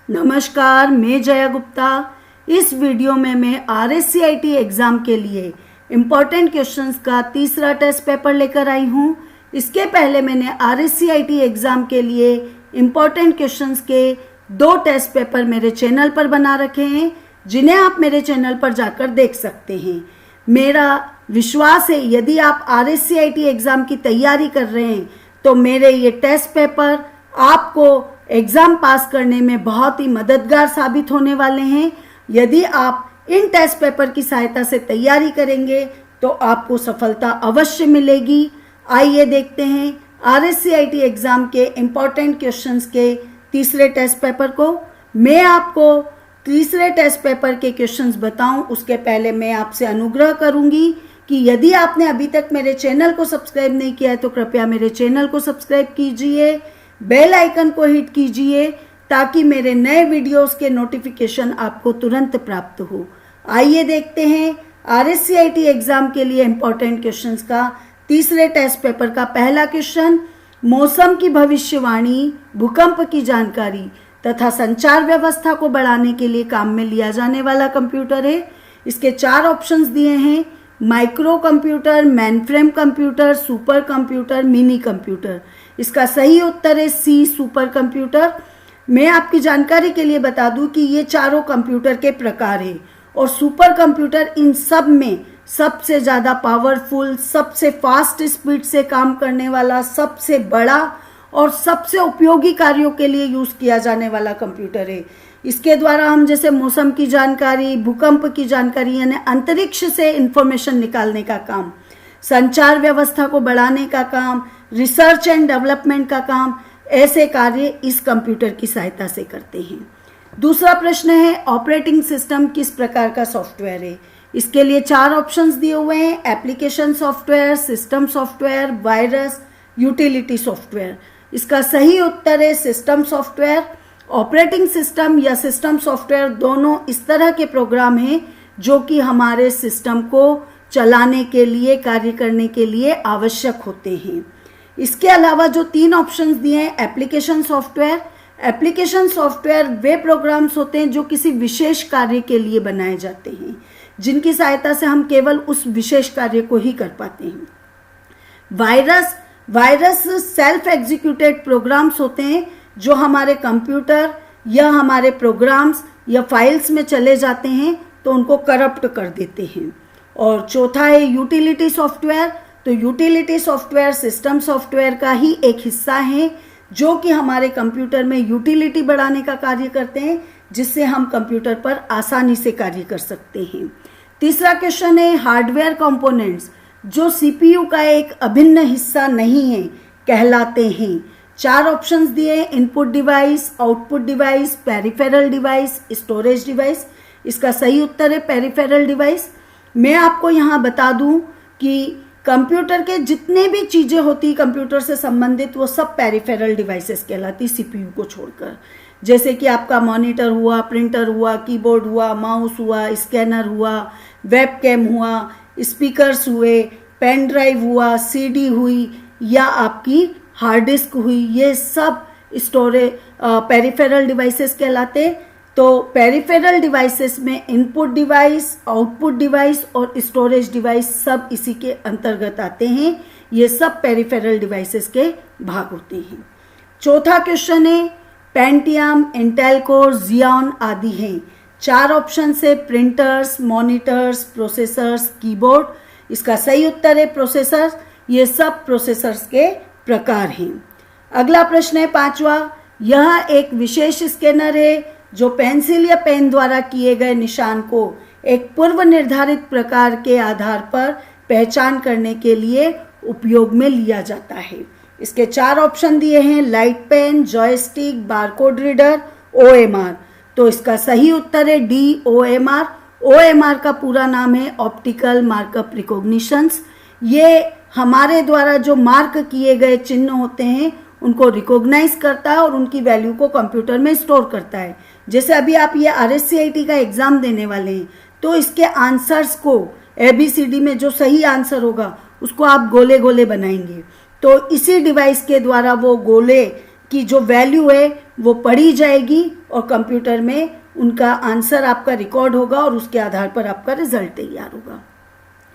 नमस्कार, मैं जया गुप्ता। इस वीडियो में मैं RSCIT एग्ज़ाम के लिए इम्पॉर्टेंट क्वेश्चंस का तीसरा टेस्ट पेपर लेकर आई हूँ। इसके पहले मैंने RSCIT एग्ज़ाम के लिए इम्पॉर्टेंट क्वेश्चंस के 2 टेस्ट पेपर मेरे चैनल पर बना रखे हैं, जिन्हें आप मेरे चैनल पर जाकर देख सकते हैं। मेरा विश्वास है यदि आप RSCIT एग्ज़ाम की तैयारी कर रहे हैं तो मेरे ये टेस्ट पेपर आपको एग्ज़ाम पास करने में बहुत ही मददगार साबित होने वाले हैं। यदि आप इन टेस्ट पेपर की सहायता से तैयारी करेंगे तो आपको सफलता अवश्य मिलेगी। आइए देखते हैं RSCIT एग्ज़ाम के इम्पॉर्टेंट क्वेश्चंस के तीसरे टेस्ट पेपर को। मैं आपको तीसरे टेस्ट पेपर के क्वेश्चंस बताऊं उसके पहले मैं आपसे अनुग्रह करूंगी कि यदि आपने अभी तक मेरे चैनल को सब्सक्राइब नहीं किया है तो कृपया मेरे चैनल को सब्सक्राइब कीजिए, बेल आइकन को हिट कीजिए ताकि मेरे नए वीडियोस के नोटिफिकेशन आपको तुरंत प्राप्त हो। आइए देखते हैं RSCIT एग्ज़ाम के लिए इम्पॉर्टेंट क्वेश्चंस का तीसरे टेस्ट पेपर का पहला क्वेश्चन। मौसम की भविष्यवाणी, भूकंप की जानकारी तथा संचार व्यवस्था को बढ़ाने के लिए काम में लिया जाने वाला कंप्यूटर है। इसके 4 ऑप्शंस दिए हैं: micro computer, mainframe computer, super computer, mini computer. इसका सही उत्तर है सी, सुपर कंप्यूटर। मैं आपकी जानकारी के लिए बता दूं कि ये चारों कंप्यूटर के प्रकार हैं और सुपर कंप्यूटर इन सब में सबसे ज़्यादा पावरफुल, सबसे फास्ट स्पीड से काम करने वाला, सबसे बड़ा और सबसे उपयोगी कार्यों के लिए यूज़ किया जाने वाला कंप्यूटर है। इसके द्वारा हम जैसे मौसम की जानकारी, भूकंप की जानकारी यानी अंतरिक्ष से इंफॉर्मेशन निकालने का काम, संचार व्यवस्था को बढ़ाने का काम, रिसर्च एंड डेवलपमेंट का काम, ऐसे कार्य इस कंप्यूटर की सहायता से करते हैं। दूसरा प्रश्न है ऑपरेटिंग सिस्टम किस प्रकार का सॉफ्टवेयर है। इसके लिए 4 ऑप्शंस दिए हुए हैं: application software, system software, virus, utility software. इसका सही उत्तर है सिस्टम सॉफ्टवेयर। ऑपरेटिंग सिस्टम या सिस्टम सॉफ्टवेयर दोनों इस तरह के प्रोग्राम हैं जो कि हमारे सिस्टम को चलाने के लिए, कार्य करने के लिए आवश्यक होते हैं। इसके अलावा जो 3 ऑप्शंस दिए हैं, एप्लीकेशन सॉफ्टवेयर। एप्लीकेशन सॉफ्टवेयर वे प्रोग्राम्स होते हैं जो किसी विशेष कार्य के लिए बनाए जाते हैं, जिनकी सहायता से हम केवल उस विशेष कार्य को ही कर पाते हैं। वायरस सेल्फ एग्जीक्यूटेड प्रोग्राम्स होते हैं जो हमारे कंप्यूटर या हमारे प्रोग्राम्स या फाइल्स में चले जाते हैं तो उनको करप्ट कर देते हैं। और चौथा है यूटिलिटी सॉफ्टवेयर। तो यूटिलिटी सॉफ्टवेयर सिस्टम सॉफ्टवेयर का ही एक हिस्सा है जो कि हमारे कंप्यूटर में यूटिलिटी बढ़ाने का कार्य करते हैं, जिससे हम कंप्यूटर पर आसानी से कार्य कर सकते हैं। तीसरा क्वेश्चन है हार्डवेयर कंपोनेंट्स जो CPU का एक अभिन्न हिस्सा नहीं है कहलाते हैं। 4 ऑप्शंस दिए: input device, output device, peripheral device, storage device. इसका सही उत्तर है पेरिफेरल डिवाइस। मैं आपको यहाँ बता दूँ कि कंप्यूटर के जितने भी चीज़ें होती कंप्यूटर से संबंधित वो सब पेरिफेरल डिवाइसेस कहलाती CPU को छोड़कर। जैसे कि आपका मॉनिटर हुआ, प्रिंटर हुआ, कीबोर्ड हुआ, माउस हुआ, स्कैनर हुआ, वेबकैम हुआ, स्पीकर्स हुए, पेन ड्राइव हुआ, CD हुई या आपकी हार्ड डिस्क हुई, ये सब पेरिफेरल डिवाइसेस कहलाते। तो पेरिफेरल डिवाइसेस में इनपुट डिवाइस, आउटपुट डिवाइस और स्टोरेज डिवाइस सब इसी के अंतर्गत आते हैं। ये सब पेरिफेरल डिवाइसेस के भाग होते हैं। चौथा क्वेश्चन है पेंटियम, इंटेल कोर, जियोन आदि हैं। 4 ऑप्शन से प्रिंटर्स, मॉनिटर्स, प्रोसेसर्स, कीबोर्ड। इसका सही उत्तर है प्रोसेसर। ये सब प्रोसेसर्स के प्रकार हैं। अगला प्रश्न है 5वां। यह एक विशेष स्कैनर है जो पेंसिल या पेन द्वारा किए गए निशान को एक पूर्व निर्धारित प्रकार के आधार पर पहचान करने के लिए उपयोग में लिया जाता है। इसके 4 ऑप्शन दिए हैं: light pen, joystick, barcode reader, OMR। तो इसका सही उत्तर है डी, OMR। OMR का पूरा नाम है ऑप्टिकल मार्कअप रिकॉग्निशंस। ये हमारे द्वारा जो मार्क किए गए चिन्ह होते हैं उनको रिकॉग्नाइज करता है और उनकी वैल्यू को कंप्यूटर में स्टोर करता है। जैसे अभी आप ये RSCIT का एग्जाम देने वाले हैं तो इसके आंसर्स को ABCD में जो सही आंसर होगा उसको आप गोले गोले बनाएंगे, तो इसी डिवाइस के द्वारा वो गोले की जो वैल्यू है वो पढ़ी जाएगी और कंप्यूटर में उनका आंसर आपका रिकॉर्ड होगा और उसके आधार पर आपका रिजल्ट तैयार होगा।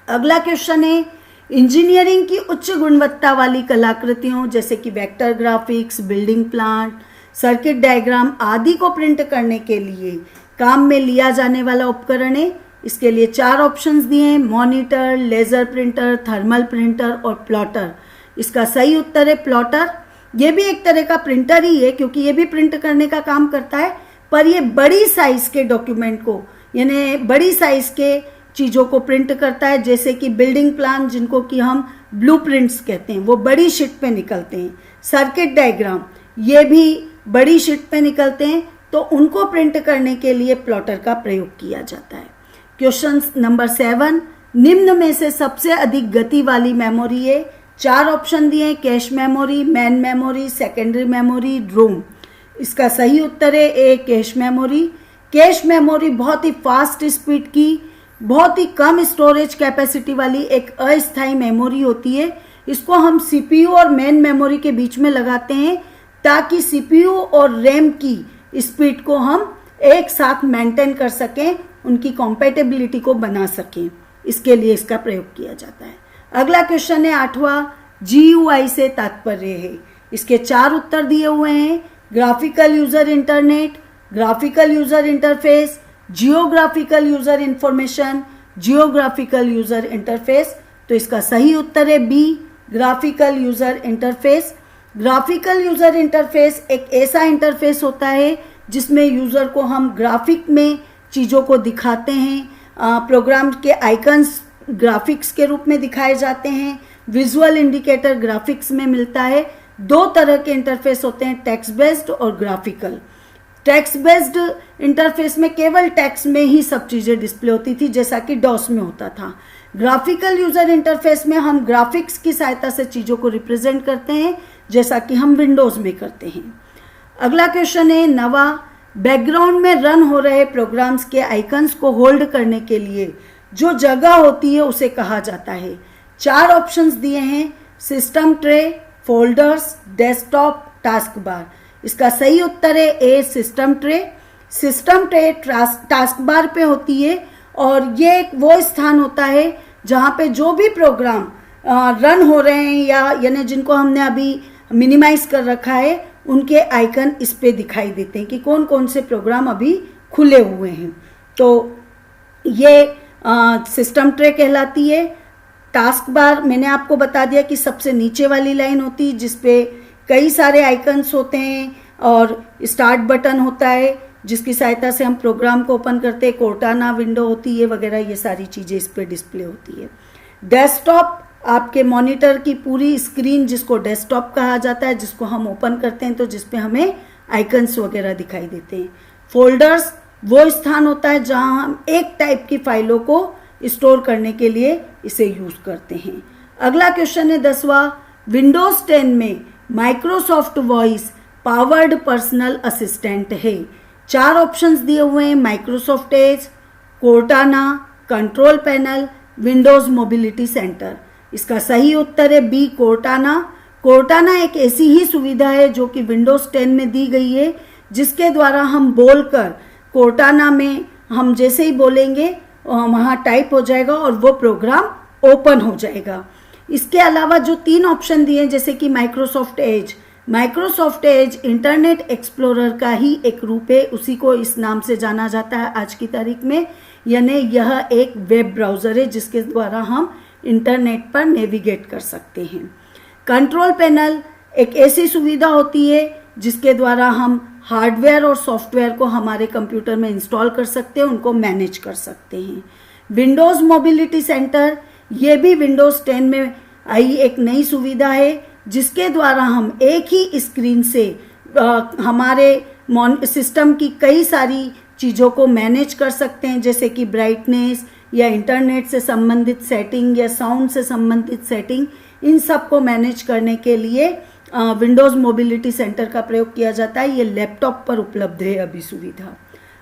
अगला क्वेश्चन है, इंजीनियरिंग की उच्च गुणवत्ता वाली कलाकृतियों जैसे कि vector graphics, building plan, circuit diagram आदि को प्रिंट करने के लिए काम में लिया जाने वाला उपकरण है। इसके लिए 4 ऑप्शंस दिए हैं, monitor, laser printer, thermal printer और प्लॉटर। इसका सही उत्तर है प्लॉटर। ये भी एक तरह का प्रिंटर ही है क्योंकि ये भी प्रिंट करने का काम करता है, पर ये बड़ी साइज के डॉक्यूमेंट को यानी बड़ी साइज के चीज़ों को प्रिंट करता है, जैसे कि बिल्डिंग प्लान जिनको कि हम ब्लूप्रिंट्स कहते हैं, वो बड़ी शीट पे निकलते हैं। सर्किट डायग्राम ये भी बड़ी शीट पे निकलते हैं, तो उनको प्रिंट करने के लिए प्लॉटर का प्रयोग किया जाता है। क्वेश्चन नंबर 7, निम्न में से सबसे अधिक गति वाली मेमोरी है। 4 ऑप्शन दिए हैं, cache memory, main memory, secondary memory, ROM. इसका सही उत्तर है A, cache memory. Cache memory बहुत ही फास्ट स्पीड की, बहुत ही कम स्टोरेज कैपेसिटी वाली एक अस्थायी मेमोरी होती है। इसको हम सीपीयू और मेन मेमोरी के बीच में लगाते हैं ताकि सीपीयू और रैम की स्पीड को हम एक साथ मेंटेन कर सकें, उनकी कॉम्पैटिबिलिटी को बना सकें। इसके लिए इसका प्रयोग किया जाता है। अगला क्वेश्चन है 8वां, जीयूआई से तात्पर्य है। इसके 4 उत्तर दिए हुए हैं, graphical user internet, graphical user interface, geographical user information, geographical user interface. तो इसका सही उत्तर है B, graphical user interface. Graphical user interface एक ऐसा इंटरफेस होता है जिसमें यूजर को हम ग्राफिक में चीज़ों को दिखाते हैं। प्रोग्राम के आइकन्स ग्राफिक्स के रूप में दिखाए जाते हैं। विजुअल इंडिकेटर ग्राफिक्स में मिलता है। 2 तरह के इंटरफेस होते हैं, टेक्स्ट बेस्ड और ग्राफिकल। टेक्स्ट बेस्ड इंटरफेस में केवल टेक्स्ट में ही सब चीज़ें डिस्प्ले होती थी, जैसा कि डॉस में होता था। ग्राफिकल यूजर इंटरफेस में हम ग्राफिक्स की सहायता से चीज़ों को रिप्रेजेंट करते हैं, जैसा कि हम विंडोज में करते हैं। अगला क्वेश्चन है 9वां, बैकग्राउंड में रन हो रहे प्रोग्राम्स के आइकन्स को होल्ड करने के लिए जो जगह होती है उसे कहा जाता है। 4 ऑप्शंस दिए हैं, system tray, folders, desktop, task bar. इसका सही उत्तर है A, system tray. System tray task bar पे होती है और ये एक वो स्थान होता है जहाँ पे जो भी प्रोग्राम रन हो रहे हैं या यानी जिनको हमने अभी मिनिमाइज कर रखा है उनके आइकन इस पे दिखाई देते हैं कि कौन कौन से प्रोग्राम अभी खुले हुए हैं। तो ये सिस्टम ट्रे कहलाती है। टास्क बार मैंने आपको बता दिया कि सबसे नीचे वाली लाइन होती है जिसपे कई सारे आइकन्स होते हैं और स्टार्ट बटन होता है जिसकी सहायता से हम प्रोग्राम को ओपन करते हैं। कोर्टाना विंडो होती है वगैरह, ये सारी चीज़ें इस पे डिस्प्ले होती है। डेस्कटॉप आपके मॉनिटर की पूरी स्क्रीन जिसको डेस्कटॉप कहा जाता है, जिसको हम ओपन करते हैं तो जिसपे हमें आइकन्स वगैरह दिखाई देते हैं। फोल्डर्स वो स्थान होता है जहां हम एक टाइप की फाइलों को स्टोर करने के लिए इसे यूज करते हैं। अगला क्वेश्चन है 10वां, विंडोज 10 में Microsoft voice powered personal assistant है। 4 ऑप्शंस दिए हुए हैं, Microsoft Edge, Cortana, control panel, Windows mobility centre. इसका सही उत्तर है बी, कोर्टाना। कोर्टाना एक ऐसी ही सुविधा है जो कि विंडोज 10 में दी गई है, जिसके द्वारा हम बोलकर कोर्टाना में हम जैसे ही बोलेंगे वहाँ टाइप हो जाएगा और वो प्रोग्राम ओपन हो जाएगा। इसके अलावा जो 3 ऑप्शन दिए जैसे कि Microsoft Edge, Microsoft Edge internet explorer का ही एक रूप है, उसी को इस नाम से जाना जाता है आज की तारीख में। यानी यह एक वेब ब्राउज़र है जिसके द्वारा हम इंटरनेट पर नेविगेट कर सकते हैं। कंट्रोल पैनल एक ऐसी सुविधा होती है जिसके द्वारा हम हार्डवेयर और सॉफ्टवेयर को हमारे कंप्यूटर में इंस्टॉल कर सकते हैं, उनको मैनेज कर सकते हैं। विंडोज़ मोबिलिटी सेंटर ये भी विंडोज़ 10 में आई एक नई सुविधा है जिसके द्वारा हम एक ही स्क्रीन से हमारे सिस्टम की कई सारी चीज़ों को मैनेज कर सकते हैं, जैसे कि ब्राइटनेस या इंटरनेट से संबंधित सेटिंग या साउंड से संबंधित सेटिंग, इन सब को मैनेज करने के लिए विंडोज़ मोबिलिटी सेंटर का प्रयोग किया जाता है। ये लैपटॉप पर उपलब्ध है अभी सुविधा।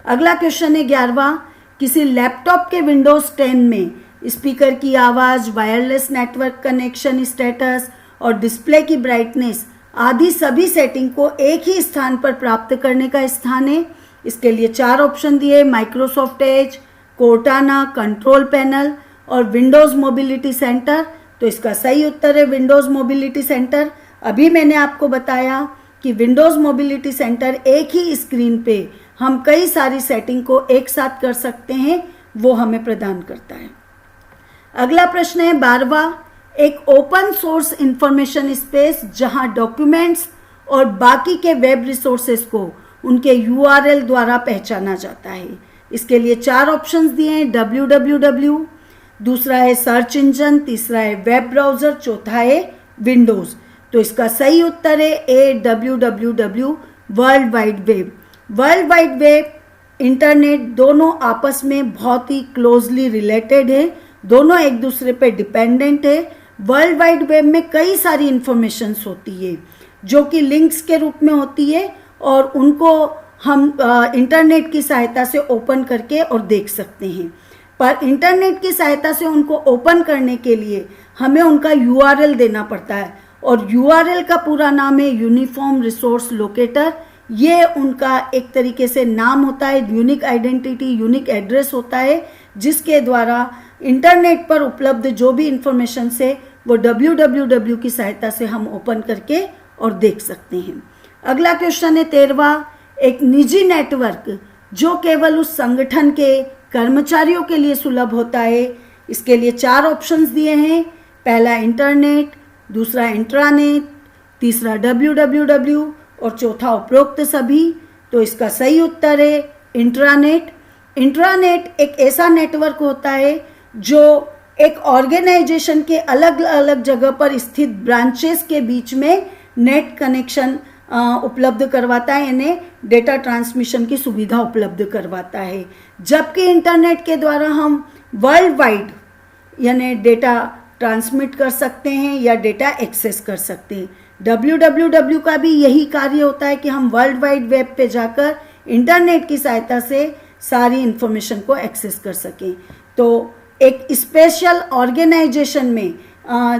अगला क्वेश्चन है 11वां, किसी लैपटॉप के विंडोज़ 10 में स्पीकर की आवाज़, वायरलेस नेटवर्क कनेक्शन स्टेटस और डिस्प्ले की ब्राइटनेस आदि सभी सेटिंग को एक ही स्थान पर प्राप्त करने का स्थान है। इसके लिए 4 ऑप्शन दिए, Microsoft Edge, Cortana, control panel और विंडोज मोबिलिटी सेंटर। तो इसका सही उत्तर है विंडोज मोबिलिटी सेंटर। अभी मैंने आपको बताया कि विंडोज मोबिलिटी सेंटर एक ही स्क्रीन पे हम कई सारी सेटिंग को एक साथ कर सकते हैं, वो हमें प्रदान करता है। अगला प्रश्न है 12वां, एक ओपन सोर्स इंफॉर्मेशन स्पेस जहां डॉक्यूमेंट्स और बाकी के वेब रिसोर्सेज को उनके यूआरएल द्वारा पहचाना जाता है। इसके लिए 4 ऑप्शंस दिए हैं, www, दूसरा है सर्च इंजन, तीसरा है वेब ब्राउजर, चौथा है विंडोज। तो इसका सही उत्तर है ए, www, world wide web. World wide web, internet दोनों आपस में बहुत ही क्लोजली रिलेटेड है, दोनों एक दूसरे पे डिपेंडेंट है। वर्ल्ड वाइड वेब में कई सारी इंफॉर्मेशंस होती है जो कि लिंक्स के रूप में होती है और उनको हम इंटरनेट की सहायता से ओपन करके और देख सकते हैं। पर इंटरनेट की सहायता से उनको ओपन करने के लिए हमें उनका यूआरएल देना पड़ता है और यूआरएल का पूरा नाम है यूनिफॉर्म रिसोर्स लोकेटर। ये उनका एक तरीके से नाम होता है, यूनिक आइडेंटिटी, यूनिक एड्रेस होता है, जिसके द्वारा इंटरनेट पर उपलब्ध जो भी इंफॉर्मेशन से वो www की सहायता से हम ओपन करके और देख सकते हैं। अगला क्वेश्चन है 13वां, एक निजी नेटवर्क जो केवल उस संगठन के कर्मचारियों के लिए सुलभ होता है। इसके लिए 4 ऑप्शंस दिए हैं, पहला इंटरनेट, दूसरा इंट्रानेट, तीसरा www और चौथा उपरोक्त सभी। तो इसका सही उत्तर है इंट्रानेट। इंट्रानेट एक ऐसा नेटवर्क होता है जो एक ऑर्गेनाइजेशन के अलग अलग जगह पर स्थित ब्रांचेस के बीच में नेट कनेक्शन उपलब्ध करवाता है, यानी डेटा ट्रांसमिशन की सुविधा उपलब्ध करवाता है। जबकि इंटरनेट के द्वारा हम वर्ल्ड वाइड यानी डेटा ट्रांसमिट कर सकते हैं या डेटा एक्सेस कर सकते हैं। www का भी यही कार्य होता है कि हम वर्ल्ड वाइड वेब पे जाकर इंटरनेट की सहायता से सारी इंफॉर्मेशन को एक्सेस कर सकें। तो एक स्पेशल ऑर्गेनाइजेशन में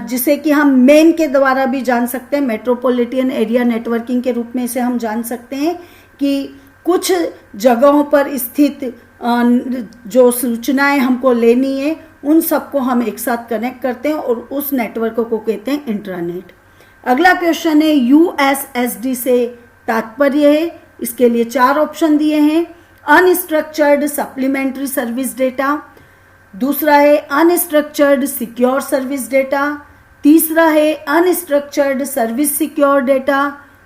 जिसे कि हम मेन के द्वारा भी जान सकते हैं, मेट्रोपॉलिटन एरिया नेटवर्किंग के रूप में इसे हम जान सकते हैं कि कुछ जगहों पर स्थित जो सूचनाएं हमको लेनी है उन सबको हम एक साथ कनेक्ट करते हैं और उस नेटवर्क को कहते हैं इंट्रानेट। अगला क्वेश्चन है यूएसएसडी से तात्पर्य है। इसके लिए 4 ऑप्शन दिए हैं, अनस्ट्रक्चर्ड सप्लीमेंट्री सर्विस डेटा, दूसरा है अनस्ट्रक्चर्ड सिक्योर सर्विस डेटा, तीसरा है अनस्ट्रक्चर्ड सर्विस सिक्योर डेटा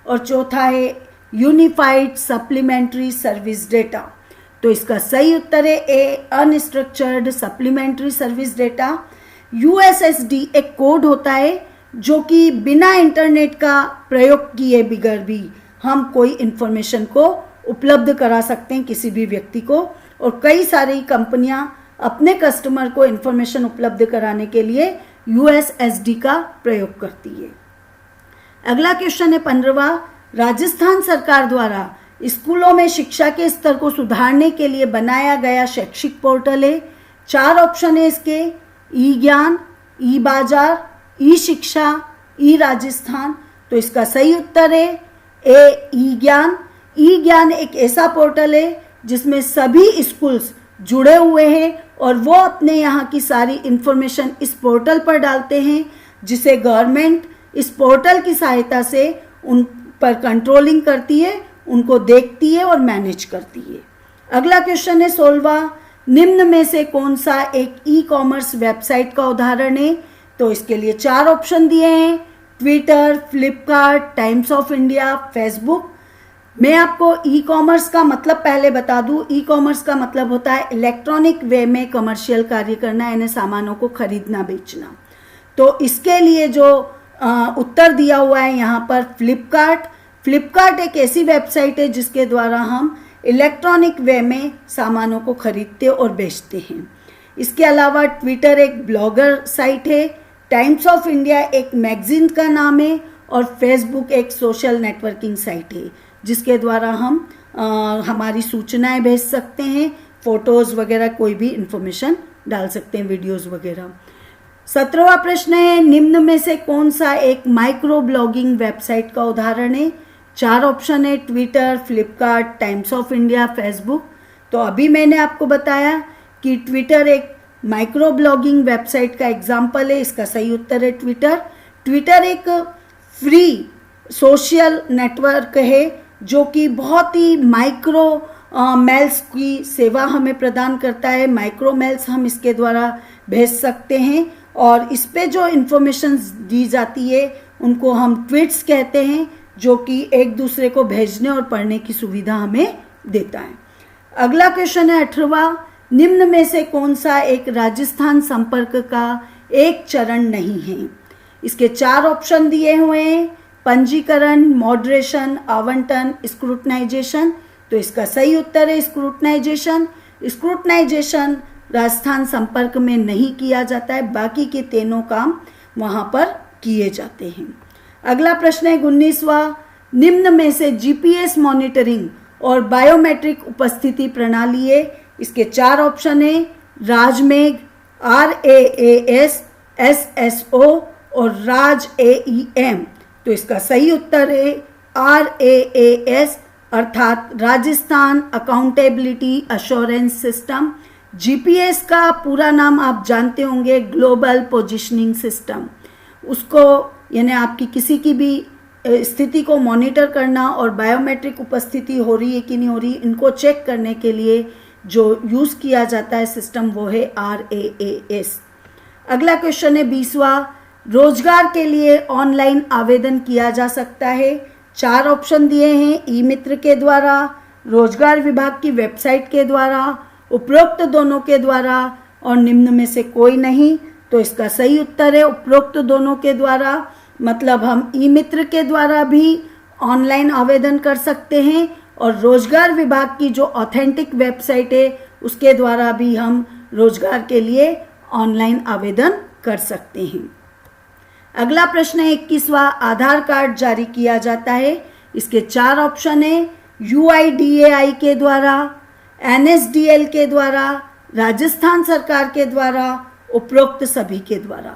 और चौथा है यूनिफाइड सप्लीमेंट्री सर्विस डेटा। तो इसका सही उत्तर है A, unstructured supplementary service data. USSD एक कोड होता है जो कि बिना इंटरनेट का प्रयोग किए बगैर भी हम कोई इंफॉर्मेशन को उपलब्ध करा सकते हैं किसी भी व्यक्ति को, और कई सारी कंपनियां अपने कस्टमर को इंफॉर्मेशन उपलब्ध कराने के लिए यूएसएसडी का प्रयोग करती है। अगला क्वेश्चन है 15वां, राजस्थान सरकार द्वारा स्कूलों में शिक्षा के स्तर को सुधारने के लिए बनाया गया शैक्षिक पोर्टल है। 4 ऑप्शन है इसके, ई ज्ञान, ई बाजार, ई शिक्षा, ई राजस्थान। तो इसका सही उत्तर है ए, ई ज्ञान। ई ज्ञान एक ऐसा पोर्टल है जिसमें सभी स्कूल्स जुड़े हुए हैं और वो अपने यहाँ की सारी इंफॉर्मेशन इस पोर्टल पर डालते हैं, जिसे गवर्नमेंट इस पोर्टल की सहायता से उन पर कंट्रोलिंग करती है, उनको देखती है और मैनेज करती है। अगला क्वेश्चन है 16वां, निम्न में से कौन सा एक ई कॉमर्स वेबसाइट का उदाहरण है। तो इसके लिए 4 ऑप्शन दिए हैं, Twitter, Flipkart, times of India, Facebook. मैं आपको ई कॉमर्स का मतलब पहले बता दूं। ई कॉमर्स का मतलब होता है इलेक्ट्रॉनिक वे में कमर्शियल कार्य करना, यानी सामानों को खरीदना बेचना। तो इसके लिए जो उत्तर दिया हुआ है यहाँ पर फ्लिपकार्ट। फ्लिपकार्ट एक ऐसी वेबसाइट है जिसके द्वारा हम इलेक्ट्रॉनिक वे में सामानों को खरीदते और बेचते हैं। इसके अलावा ट्विटर एक ब्लॉगर साइट है, टाइम्स ऑफ इंडिया एक मैगजीन का नाम है और फेसबुक एक सोशल नेटवर्किंग साइट है जिसके द्वारा हम हमारी सूचनाएं भेज सकते हैं, फोटोज़ वगैरह कोई भी इंफॉर्मेशन डाल सकते हैं, वीडियोज़ वगैरह। 17वां प्रश्न है, निम्न में से कौन सा एक माइक्रो ब्लॉगिंग वेबसाइट का उदाहरण है? 4 ऑप्शन है, Twitter, Flipkart, times of India, Facebook. तो अभी मैंने आपको बताया कि ट्विटर एक माइक्रो ब्लॉगिंग वेबसाइट का एग्जाम्पल है। इसका सही उत्तर है ट्विटर। ट्विटर एक फ्री सोशल नेटवर्क है जो कि बहुत ही माइक्रो मेल्स की सेवा हमें प्रदान करता है। माइक्रो मेल्स हम इसके द्वारा भेज सकते हैं और इस पे जो इन्फॉर्मेशन दी जाती है उनको हम ट्वीट्स कहते हैं, जो कि एक दूसरे को भेजने और पढ़ने की सुविधा हमें देता है। अगला क्वेश्चन है 18वां, निम्न में से कौन सा एक राजस्थान संपर्क का एक चरण नहीं है? इसके 4 ऑप्शन दिए हुए हैं, पंजीकरण, मॉडरेशन, आवंटन, स्क्रूटनाइजेशन। तो इसका सही उत्तर है स्क्रूटनाइजेशन। स्क्रूटनाइजेशन राजस्थान संपर्क में नहीं किया जाता है, बाकी के तीनों काम वहां पर किए जाते हैं। अगला प्रश्न है 19वां, निम्न में से जीपीएस मॉनिटरिंग और बायोमेट्रिक उपस्थिति प्रणाली है। इसके 4 ऑप्शन है, राजमेघ, RAAS, SSO और राज AEM। तो इसका सही उत्तर है RAAS अर्थात Rajasthan accountability assurance system. GPS का पूरा नाम आप जानते होंगे, ग्लोबल पोजिशनिंग सिस्टम। उसको यानी आपकी किसी की भी स्थिति को मॉनिटर करना और बायोमेट्रिक उपस्थिति हो रही है कि नहीं हो रही, इनको चेक करने के लिए जो यूज़ किया जाता है सिस्टम वो है RAAS। अगला क्वेश्चन है 20वां, रोजगार के लिए ऑनलाइन आवेदन किया जा सकता है। 4 ऑप्शन दिए हैं, ई मित्र के द्वारा, रोजगार विभाग की वेबसाइट के द्वारा, उपरोक्त दोनों के द्वारा और निम्न में से कोई नहीं। तो इसका सही उत्तर है उपरोक्त दोनों के द्वारा। मतलब हम ई मित्र के द्वारा भी ऑनलाइन आवेदन कर सकते हैं और रोजगार विभाग की जो ऑथेंटिक वेबसाइट है उसके द्वारा भी हम रोजगार के लिए ऑनलाइन आवेदन कर सकते हैं। अगला प्रश्न है 21वां, आधार कार्ड जारी किया जाता है। इसके 4 ऑप्शन है, UIDAI के द्वारा, NSDL के द्वारा, राजस्थान सरकार के द्वारा, उपरोक्त सभी के द्वारा।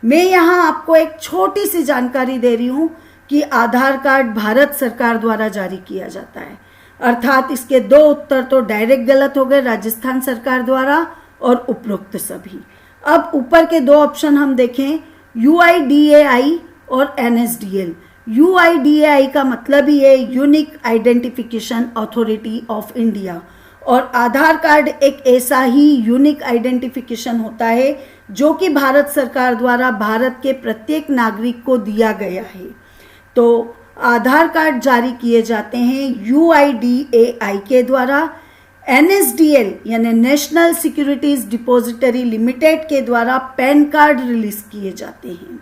मैं यहाँ आपको एक छोटी सी जानकारी दे रही हूँ कि आधार कार्ड भारत सरकार द्वारा जारी किया जाता है, अर्थात इसके 2 उत्तर तो डायरेक्ट गलत हो गए, राजस्थान सरकार द्वारा और उपरोक्त सभी। अब ऊपर के 2 ऑप्शन हम देखें, UIDAI और NSDL। UIDAI का मतलब ही है unique identification authority of India और आधार कार्ड एक ऐसा ही यूनिक आइडेंटिफिकेशन होता है जो कि भारत सरकार द्वारा भारत के प्रत्येक नागरिक को दिया गया है। तो आधार कार्ड जारी किए जाते हैं UIDAI के द्वारा, NSDL यानी नेशनल सिक्योरिटीज डिपॉजिटरी लिमिटेड के द्वारा पैन कार्ड रिलीज किए जाते हैं।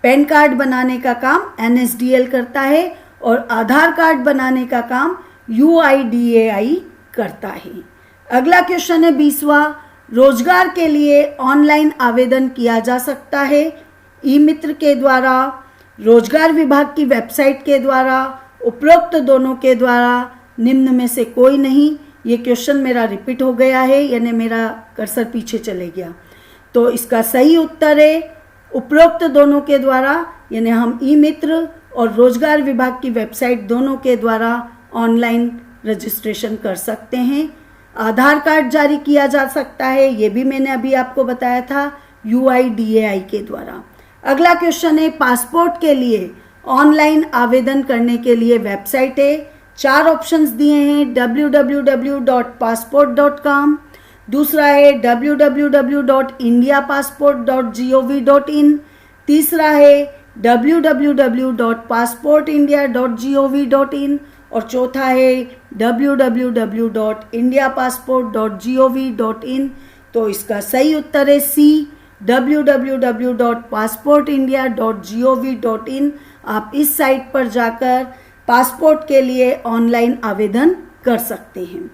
पैन कार्ड बनाने का काम NSDL करता है और आधार कार्ड बनाने का काम UIDAI करता है। अगला क्वेश्चन है 20वां, रोजगार के लिए ऑनलाइन आवेदन किया जा सकता है ई मित्र के द्वारा, रोजगार विभाग की वेबसाइट के द्वारा, उपरोक्त दोनों के द्वारा, निम्न में से कोई नहीं। ये क्वेश्चन मेरा रिपीट हो गया है यानी मेरा कर्सर पीछे चले गया। तो इसका सही उत्तर है उपरोक्त दोनों के द्वारा, यानी हम ई मित्र और रोजगार विभाग की वेबसाइट दोनों के द्वारा ऑनलाइन रजिस्ट्रेशन कर सकते हैं। आधार कार्ड जारी किया जा सकता है, ये भी मैंने अभी आपको बताया था, UIDAI के द्वारा। अगला क्वेश्चन है, पासपोर्ट के लिए ऑनलाइन आवेदन करने के लिए वेबसाइट है। 4 ऑप्शंस दिए हैं, www.passport.com, दूसरा है www.indiapassport.gov.in, तीसरा है www.passportindia.gov.in और चौथा है www.indiapassport.gov.in। तो इसका सही उत्तर है C, www.passportindia.gov.in। आप इस साइट पर जाकर पासपोर्ट के लिए ऑनलाइन आवेदन कर सकते हैं।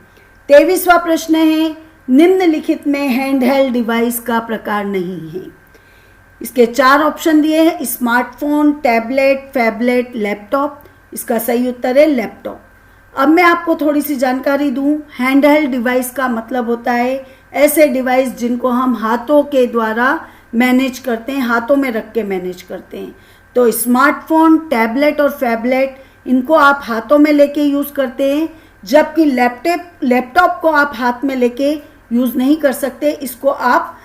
23वां प्रश्न है, निम्नलिखित में हैंडहेल्ड डिवाइस का प्रकार नहीं है। इसके 4 ऑप्शन दिए हैं, स्मार्टफोन, टैबलेट, फैबलेट, लैपटॉप। इसका सही उत्तर है लैपटॉप। अब मैं आपको थोड़ी सी जानकारी दूं, हैंडहेल्ड डिवाइस का मतलब होता है ऐसे डिवाइस जिनको हम हाथों के द्वारा मैनेज करते हैं, हाथों में रख के मैनेज करते हैं। तो स्मार्टफोन, टैबलेट और फैबलेट, इनको आप हाथों में लेके यूज़ करते हैं, जबकि लैपटॉप को आप हाथ में लेके यूज़ नहीं कर सकते। इसको आप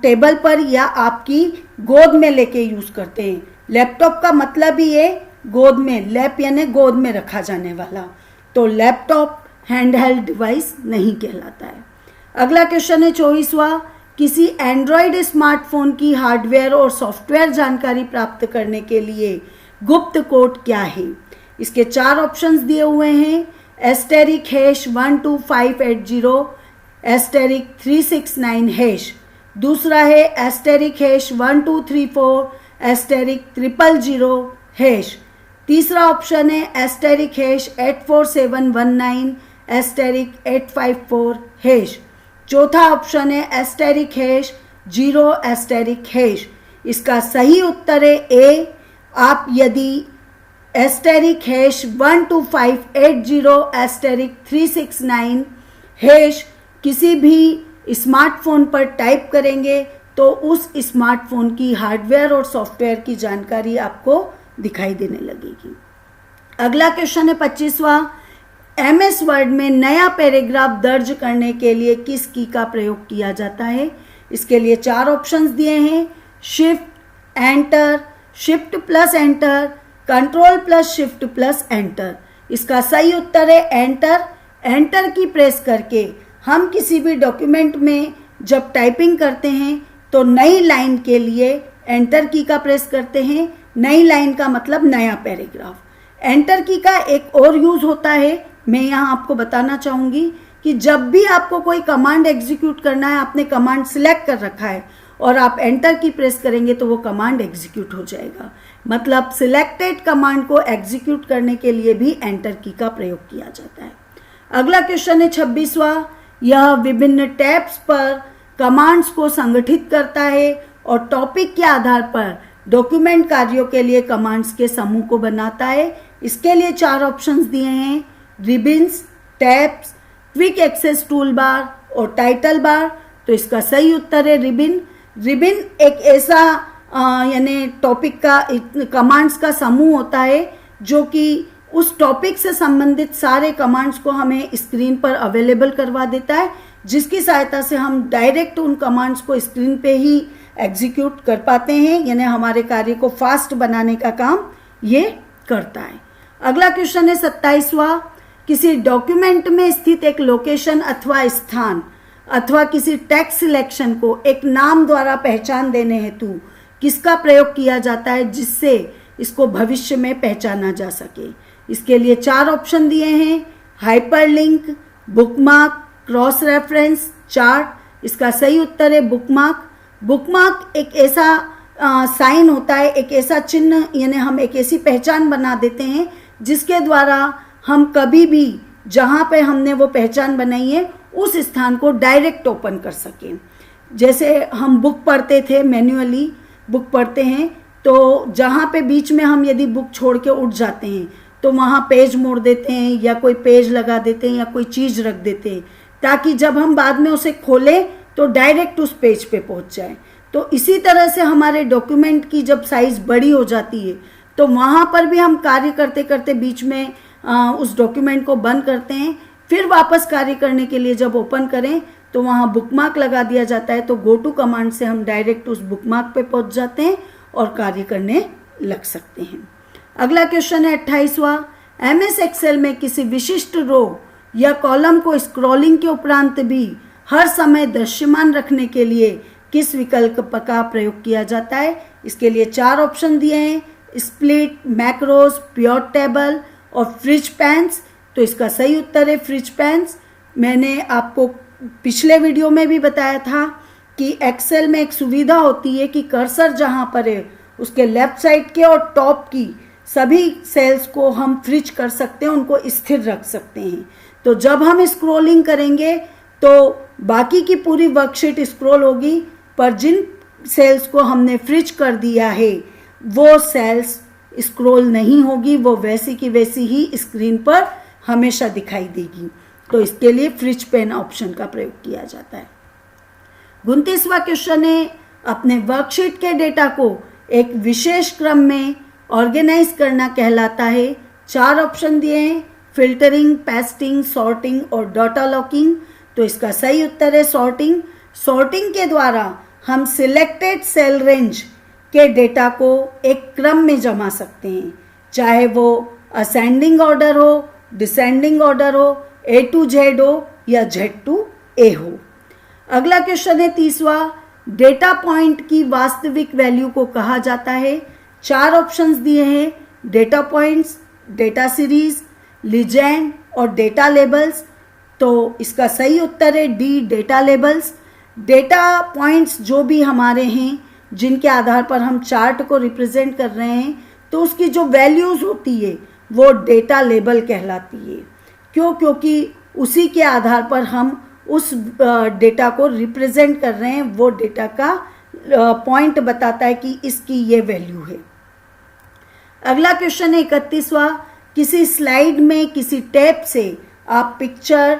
टेबल पर या आपकी गोद में लेके यूज़ करते हैं। लैपटॉप का मतलब ही है गोद में, लैप यानी गोद में रखा जाने वाला। तो लैपटॉप हैंडहेल्ड डिवाइस नहीं कहलाता है। अगला क्वेश्चन है 24वां, किसी एंड्रॉयड स्मार्टफोन की हार्डवेयर और सॉफ्टवेयर जानकारी प्राप्त करने के लिए गुप्त कोड क्या है? इसके 4 ऑप्शंस दिए हुए हैं। *#12580 *369#। दूसरा है *#1234 *000#। तीसरा ऑप्शन है *84719 *854#। चौथा ऑप्शन है *0#। इसका सही उत्तर है ए। आप यदि *12580 *369# किसी भी स्मार्टफोन पर टाइप करेंगे तो उस स्मार्टफोन की हार्डवेयर और सॉफ्टवेयर की जानकारी आपको दिखाई देने लगेगी। अगला क्वेश्चन है 25वां, MS वर्ड में नया पैराग्राफ दर्ज करने के लिए किस की का प्रयोग किया जाता है? इसके लिए 4 ऑप्शंस दिए हैं। Shift enter, shift plus enter, control plus shift plus enter. इसका सही उत्तर है एंटर। एंटर की प्रेस करके हम किसी भी डॉक्यूमेंट में जब टाइपिंग करते हैं तो नई लाइन के लिए एंटर की का प्रेस करते हैं। नई लाइन का मतलब नया पैराग्राफ। एंटर की का एक और यूज होता है, मैं यहाँ आपको बताना चाहूँगी कि जब भी आपको कोई कमांड एग्जीक्यूट करना है, आपने कमांड सिलेक्ट कर रखा है और आप एंटर की प्रेस करेंगे तो वो कमांड एग्जीक्यूट हो जाएगा। मतलब सिलेक्टेड कमांड को एग्जीक्यूट करने के लिए भी एंटर की का प्रयोग किया जाता है। अगला क्वेश्चन है 26वां, यह विभिन्न टैब्स पर कमांड्स को संगठित करता है और टॉपिक के आधार पर डॉक्यूमेंट कार्यों के लिए कमांड्स के समूह को बनाता है। इसके लिए 4 ऑप्शंस दिए हैं। Ribbons, tabs, quick access tool bar और टाइटल बार। तो इसका सही उत्तर है रिबिन। रिबिन एक ऐसा यानी टॉपिक का कमांड्स का समूह होता है जो कि उस टॉपिक से संबंधित सारे कमांड्स को हमें स्क्रीन पर अवेलेबल करवा देता है, जिसकी सहायता से हम डायरेक्ट उन कमांड्स को स्क्रीन पे ही एग्जीक्यूट कर पाते हैं, यानी हमारे कार्य को फास्ट बनाने का काम ये करता है। अगला क्वेश्चन है 27वां, किसी डॉक्यूमेंट में स्थित एक लोकेशन अथवा स्थान अथवा किसी टेक्स्ट सिलेक्शन को एक नाम द्वारा पहचान देने हेतु किसका प्रयोग किया जाता है जिससे इसको भविष्य में पहचाना जा सके? इसके लिए 4 ऑप्शन दिए हैं। Hyperlink, bookmark, cross reference, chart. इसका सही उत्तर है बुकमार्क। बुकमार्क एक ऐसा साइन होता है, एक ऐसा चिन्ह, यानी हम एक ऐसी पहचान बना देते हैं जिसके द्वारा हम कभी भी जहाँ पे हमने वो पहचान बनाई है उस स्थान को डायरेक्ट ओपन कर सकें। जैसे हम बुक पढ़ते थे, मैन्युअली बुक पढ़ते हैं, तो जहाँ पे बीच में हम यदि बुक छोड़ के उठ जाते हैं तो वहाँ पेज मोड़ देते हैं या कोई पेज लगा देते हैं या कोई चीज़ रख देते हैं ताकि जब हम बाद में उसे खोलें तो डायरेक्ट उस पेज पे पहुँच जाए। तो इसी तरह से हमारे डॉक्यूमेंट की जब साइज़ बड़ी हो जाती है तो वहाँ पर भी हम कार्य करते करते बीच में उस डॉक्यूमेंट को बंद करते हैं, फिर वापस कार्य करने के लिए जब ओपन करें तो वहाँ बुकमार्क लगा दिया जाता है। तो गो टू कमांड से हम डायरेक्ट उस बुकमार्क पे पहुँच जाते हैं और कार्य करने लग सकते हैं। अगला क्वेश्चन है 28वां, MS एक्सेल में किसी विशिष्ट रो या कॉलम को स्क्रॉलिंग के उपरांत भी हर समय दृश्यमान रखने के लिए किस विकल्प का प्रयोग किया जाता है? इसके लिए 4 ऑप्शन दिए हैं। स्प्लिट, मैक्रोस, प्योर टेबल और फ्रिज पैंस। तो इसका सही उत्तर है फ्रिज पैंस। मैंने आपको पिछले वीडियो में भी बताया था कि एक्सेल में एक सुविधा होती है कि कर्सर जहाँ पर है उसके लेफ्ट साइड के और टॉप की सभी सेल्स को हम फ्रिज कर सकते हैं, उनको स्थिर रख सकते हैं। तो जब हम स्क्रॉलिंग करेंगे तो बाकी की पूरी वर्कशीट स्क्रॉल होगी, पर जिन सेल्स को हमने फ्रिज कर दिया है वो सेल्स स्क्रॉल नहीं होगी, वो वैसी की वैसी ही स्क्रीन पर हमेशा दिखाई देगी। तो इसके लिए फ्रिज पेन ऑप्शन का प्रयोग किया जाता है। 29वां क्वेश्चन है अपने वर्कशीट के डेटा को एक विशेष क्रम में ऑर्गेनाइज करना कहलाता है। 4 ऑप्शन दिए हैं, फिल्टरिंग, पेस्टिंग, सॉर्टिंग और डाटा लॉकिंग। तो इसका सही उत्तर है सॉर्टिंग। सॉर्टिंग के द्वारा हम सिलेक्टेड सेल रेंज के डेटा को एक क्रम में जमा सकते हैं, चाहे वो असेंडिंग ऑर्डर हो, डिसेंडिंग ऑर्डर हो, A to Z हो या Z to A हो। अगला क्वेश्चन है 30वां, डेटा पॉइंट की वास्तविक वैल्यू को कहा जाता है। 4 ऑप्शंस दिए हैं, data points, data series, legend और डेटा लेबल्स। तो इसका सही उत्तर है D, data labels. Data points जो भी हमारे हैं जिनके आधार पर हम चार्ट को रिप्रेजेंट कर रहे हैं, तो उसकी जो वैल्यूज होती है वो डेटा लेबल कहलाती है। क्यों? क्योंकि उसी के आधार पर हम उस डेटा को रिप्रेजेंट कर रहे हैं, वो डेटा का पॉइंट बताता है कि इसकी ये वैल्यू है। अगला क्वेश्चन है 31वां, किसी स्लाइड में किसी टैब से आप पिक्चर,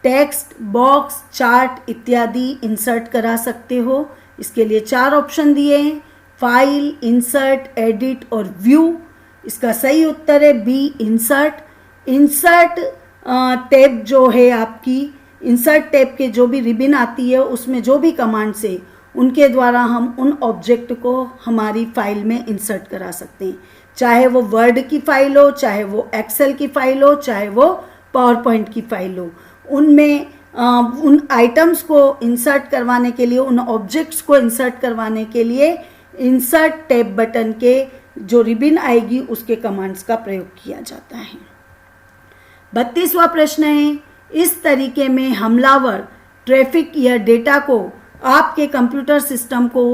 टेक्स्ट, बॉक्स, चार्ट इत्यादि इंसर्ट करा सकते हो। इसके लिए 4 ऑप्शन दिए हैं, फाइल, इंसर्ट, एडिट और व्यू। इसका सही उत्तर है बी, इंसर्ट। इंसर्ट टैब जो है आपकी, इंसर्ट टैब के जो भी रिबन आती है उसमें जो भी कमांड्स है उनके द्वारा हम उन ऑब्जेक्ट को हमारी फाइल में इंसर्ट करा सकते हैं, चाहे वो वर्ड की फाइल हो, चाहे वो एक्सेल की फाइल हो, चाहे वो पावर पॉइंट की फाइल हो। उनमें उन आइटम्स को इंसर्ट करवाने के लिए, उन ऑब्जेक्ट्स को इंसर्ट करवाने के लिए इंसर्ट टैब बटन के जो रिबन आएगी उसके कमांड्स का प्रयोग किया जाता है। 32वां प्रश्न है, इस तरीके में हमलावर ट्रैफिक या डेटा को आपके कंप्यूटर सिस्टम को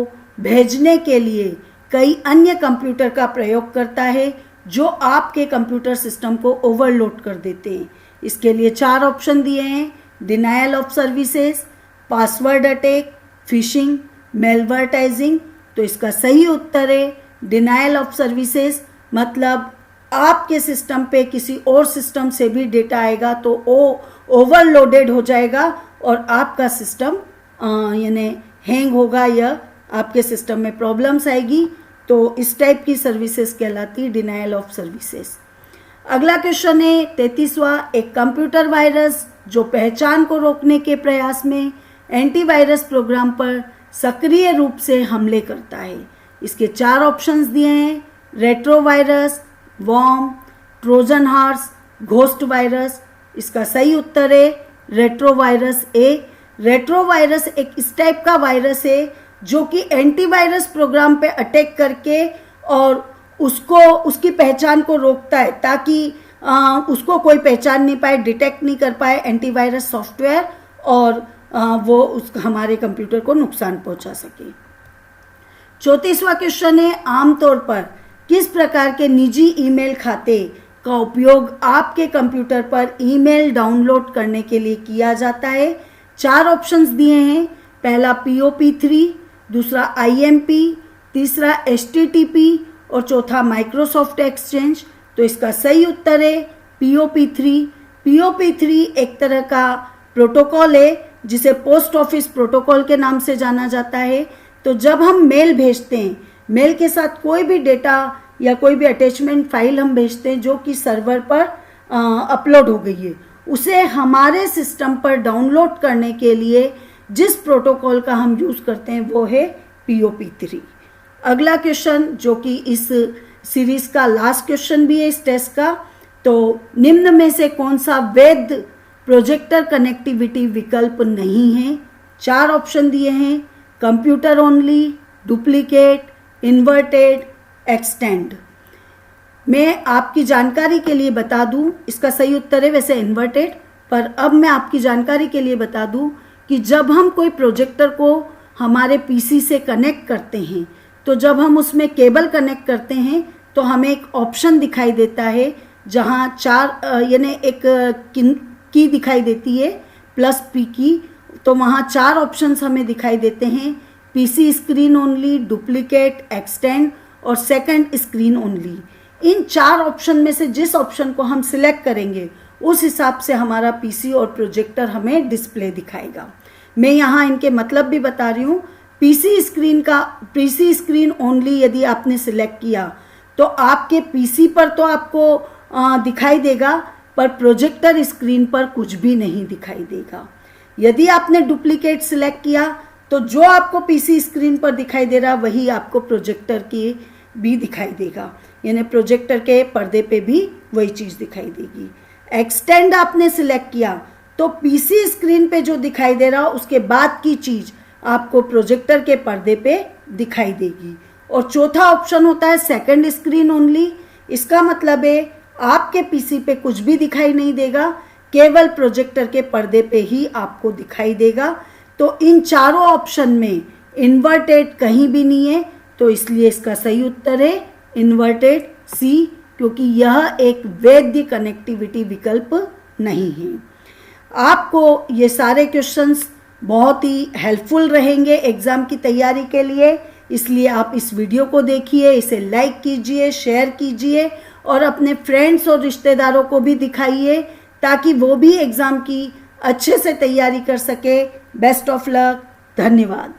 भेजने के लिए कई अन्य कंप्यूटर का प्रयोग करता है जो आपके कंप्यूटर सिस्टम को ओवरलोड कर देते हैं। इसके लिए 4 ऑप्शन दिए हैं, denial of services, password attack, phishing, malvertising. तो इसका सही उत्तर है डिनायल ऑफ सर्विसेज। मतलब आपके सिस्टम पे किसी और सिस्टम से भी डेटा आएगा तो वो ओवरलोडेड हो जाएगा और आपका सिस्टम यानी हैंग होगा या आपके सिस्टम में प्रॉब्लम्स आएगी। तो इस टाइप की सर्विसेज कहलाती डिनायल ऑफ सर्विसेज। अगला क्वेश्चन है 33वां, एक कंप्यूटर वायरस जो पहचान को रोकने के प्रयास में एंटीवायरस प्रोग्राम पर सक्रिय रूप से हमले करता है। इसके 4 ऑप्शंस दिए हैं, retro virus, worm, Trojan horse, ghost virus. इसका सही उत्तर है retro virus A. Retro virus एक इस टाइप का वायरस है जो कि एंटीवायरस प्रोग्राम पे अटैक करके और उसको उसकी पहचान को रोकता है ताकि उसको कोई पहचान नहीं पाए, डिटेक्ट नहीं कर पाए एंटीवायरस सॉफ्टवेयर और वो हमारे कंप्यूटर को नुकसान पहुंचा सके। 34वां क्वेश्चन है, आमतौर पर किस प्रकार के निजी ईमेल खाते का उपयोग आपके कंप्यूटर पर ईमेल डाउनलोड करने के लिए किया जाता है। 4 ऑप्शंस दिए हैं, पहला POP3, दूसरा IMP, तीसरा HTTP और चौथा माइक्रोसॉफ्ट एक्सचेंज। तो इसका सही उत्तर है POP3। POP3 एक तरह का प्रोटोकॉल है जिसे पोस्ट ऑफिस प्रोटोकॉल के नाम से जाना जाता है। तो जब हम मेल भेजते हैं, मेल के साथ कोई भी डेटा या कोई भी अटैचमेंट फाइल हम भेजते हैं जो कि सर्वर पर अपलोड हो गई है, उसे हमारे सिस्टम पर डाउनलोड करने के लिए जिस प्रोटोकॉल का हम यूज करते हैं वो है POP3। अगला क्वेश्चन जो कि इस सीरीज का लास्ट क्वेश्चन भी है इस टेस्ट का, तो निम्न में से कौन सा वैध प्रोजेक्टर कनेक्टिविटी विकल्प नहीं है। 4 ऑप्शन दिए हैं, computer only, duplicate, inverted, extend. मैं आपकी जानकारी के लिए बता दूं, इसका सही उत्तर है वैसे इन्वर्टेड, पर अब मैं आपकी जानकारी के लिए बता दूं कि जब हम कोई प्रोजेक्टर को हमारे PC से कनेक्ट करते हैं तो जब हम उसमें केबल कनेक्ट करते हैं तो हमें एक ऑप्शन दिखाई देता है जहां 4 यानी एक की दिखाई देती है +P की। तो वहाँ 4 ऑप्शंस हमें दिखाई देते हैं, PC screen only, duplicate, extend और सेकंड स्क्रीन ओनली। इन 4 ऑप्शन में से जिस ऑप्शन को हम सिलेक्ट करेंगे उस हिसाब से हमारा PC और प्रोजेक्टर हमें डिस्प्ले दिखाएगा। मैं यहाँ इनके मतलब भी बता रही हूँ। पीसी स्क्रीन ओनली यदि आपने सिलेक्ट किया तो आपके पीसी पर तो आपको दिखाई देगा, पर प्रोजेक्टर स्क्रीन पर कुछ भी नहीं दिखाई देगा। यदि आपने डुप्लीकेट सिलेक्ट किया तो जो आपको पीसी स्क्रीन पर दिखाई दे रहा वही आपको प्रोजेक्टर की भी दिखाई देगा, यानी प्रोजेक्टर के पर्दे पे भी वही चीज़ दिखाई देगी। एक्सटेंड आपने सिलेक्ट किया तो पीसी स्क्रीन पे जो दिखाई दे रहा उसके बाद की चीज़ आपको प्रोजेक्टर के पर्दे पे दिखाई देगी। और चौथा ऑप्शन होता है सेकंड स्क्रीन ओनली। इसका मतलब है आपके पीसी पे कुछ भी दिखाई नहीं देगा, केवल प्रोजेक्टर के पर्दे पे ही आपको दिखाई देगा। तो इन चारों ऑप्शन में इन्वर्टेड कहीं भी नहीं है, तो इसलिए इसका सही उत्तर है इन्वर्टेड सी, क्योंकि यह एक वैध कनेक्टिविटी विकल्प नहीं है। आपको ये सारे क्वेश्चंस बहुत ही हेल्पफुल रहेंगे एग्ज़ाम की तैयारी के लिए, इसलिए आप इस वीडियो को देखिए, इसे लाइक कीजिए, शेयर कीजिए और अपने फ्रेंड्स और रिश्तेदारों को भी दिखाइए ताकि वो भी एग्ज़ाम की अच्छे से तैयारी कर सके। Best of luck. धन्यवाद।